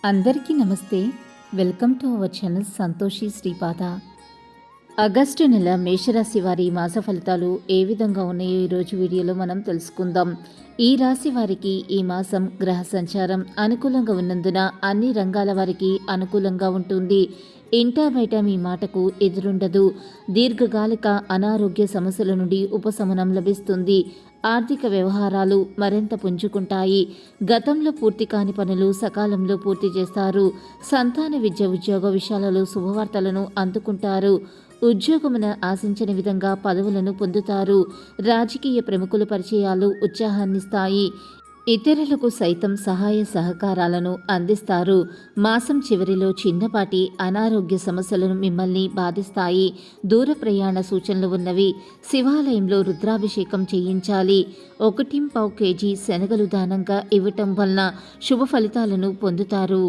అందరికీ నమస్తే. Welcome to our channel Santoshi Sripada. August నెల మేషరాశి వారి మాస ఫలితాలు ఏ విధంగా ఉన్నాయో ఈరోజు వీడియోలో మనం తెలుసుకుందాం. ఈ రాశి వారికి ఈ మాసం గ్రహ సంచారం అనుకూలంగా ఉన్నందున అన్ని రంగాల వారికి అనుకూలంగా ఉంటుంది. ఇంటా బయట మీ మాటకు ఎదురుండదు. దీర్ఘకాలిక అనారోగ్య సమస్యల నుండి ఉపశమనం లభిస్తుంది. ఆర్థిక వ్యవహారాలు మరింత పుంజుకుంటాయి. గతంలో పూర్తి కాని పనులు సకాలంలో పూర్తి చేస్తారు. సంతాన విద్య ఉద్యోగ విషయాలలో శుభవార్తలను అందుకుంటారు. ఉద్యోగమున ఆశించిన విధంగా పదవులను పొందుతారు. రాజకీయ ప్రముఖుల పరిచయాలు ఉత్సాహాన్నిస్తాయి. ఇతరులకు సైతం సహాయ సహకారాలను అందిస్తారు. మాసం చివరిలో చిన్నపాటి అనారోగ్య సమస్యలను మిమ్మల్ని బాధిస్తాయి. దూర ప్రయాణ సూచనలు ఉన్నవి. శివాలయంలో రుద్రాభిషేకం చేయించాలి. 1.5 kg శనగలు దానంగా ఇవ్వటం వలన శుభ ఫలితాలను పొందుతారు.